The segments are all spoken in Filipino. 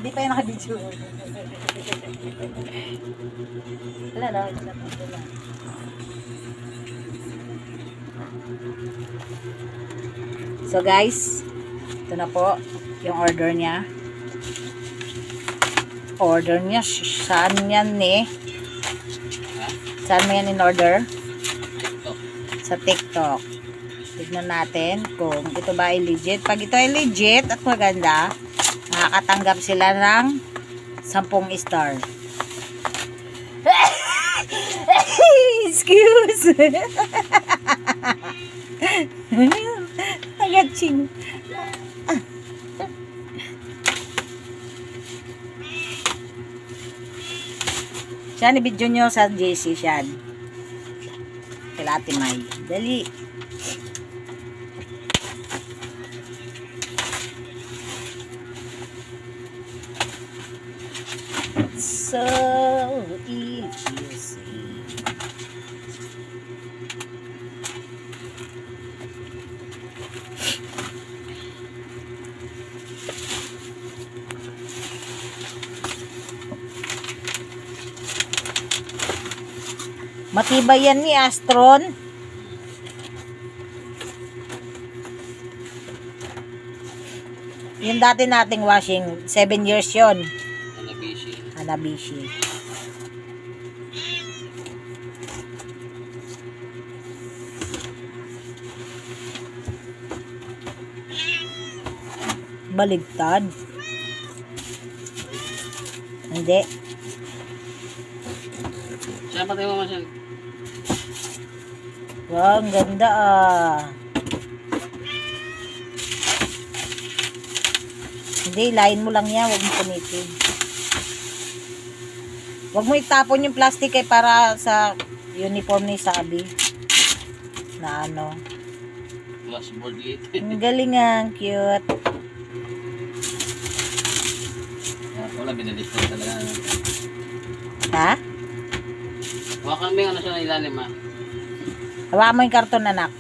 Hindi pa yung naka-video. Wala na. So guys, ito na po yung order niya. Order niya. Saan yan eh? Saan mo yan in order? TikTok. Sa TikTok. Tignan natin kung ito ba ay legit. Pag ito ay legit at maganda, makakatanggap sila ng 10 star. Excuse. Agaching. Siyan, i-video nyo sa JC siyan. Kila Ate May. Dali. So easy. Matibay yan ni Astron. Yung dati nating washing, 7 years yon. Hanabishi. Hanabishi. Baligtad. Hindi. Siya patay mo siya. Wow, ang ganda ah. Hindi, lain mo lang yan. Huwag mo punitin. Huwag mo itapon yung plastic eh para sa uniform ni Sabi. Na ano. Washboard lit. Ang galing nga. Cute. Wala, binalit ko talaga. Ha? Hawakan mo yung ano siya na ilalim ha. Hawakan mo yung karton anak.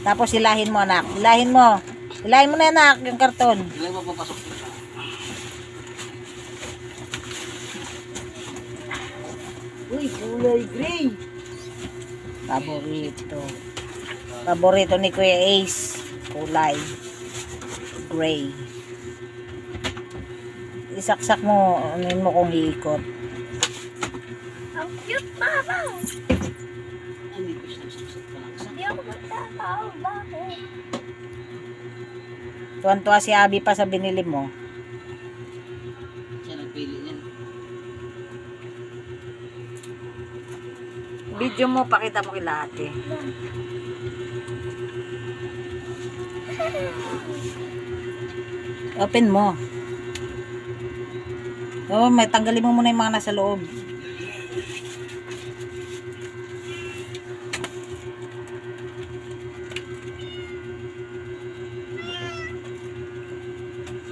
Tapos hilahin mo anak. Hilahin mo. Hilahin mo na anak yung karton. Ilang mo papasok siya. Uy, kulay gray. Paborito. Paborito ni Kuya Ace. Kulay gray. Isaksak mo, anuin mo kung iikot. Ang cute, mama! Ay, may fish na saksak ka lang. Hindi ako magtatao. Bakit? Tuwan-tuwa si Abby pa sa binili mo. Siya nagpili niyan. Video mo, pakita mo kila ate. Open mo. Oh, may tanggalin mo muna yung mga nasa loob.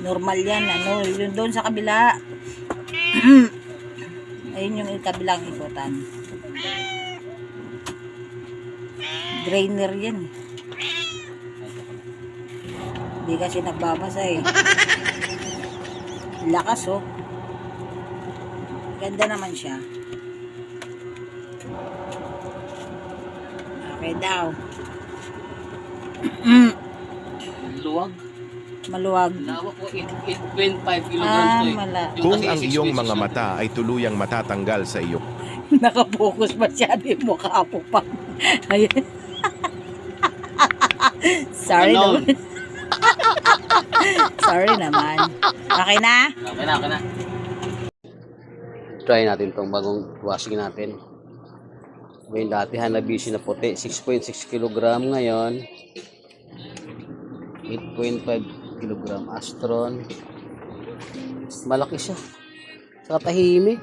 Normal yan, ano, yun doon sa kabila. Ayun yung kabilang ikutan. Drainer yan. Hindi kasi nagbabasa eh. Lakas oh. Ganda naman siya. Okay daw. Luwag. Maluwag. Lawak ko 8.5 kilograms to eh. Mala. Kung ang iyong mga mata ay tuluyang matatanggal sa iyo. Nakapokus masyado yung mukha po pa. Ayun. Sorry Ganon. naman. Sorry naman. Okay na? Okay na, okay na. Try natin tong bagong washing natin. Yung dati Hanabishi na puti, 6.6 kg ngayon. 8.5 kg Astron. Malaki siya. Saka tahimik.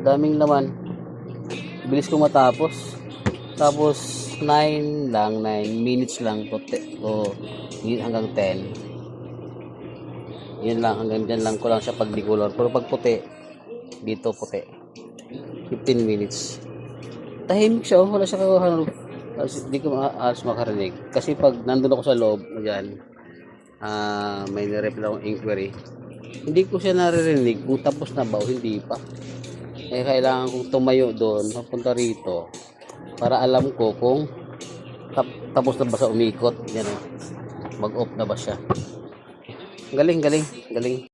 Daming laman. Bilis ko matapos. Tapos 9 minutes lang o hanggang 10. Yan lang, hanggang dyan lang ko lang siya pag di-color. Pero pag puti, dito puti. 15 minutes. Tahimik siya, wala siya kawahan. Hindi ko alas makarinig. Kasi pag nandun ako sa loob, dyan, may nireply akong inquiry. Hindi ko siya naririnig kung tapos na ba o hindi pa. Eh, kailangan kong tumayo doon, papunta rito, para alam ko kung tapos na ba sa umikot. Yan, mag-off na ba siya. Galing.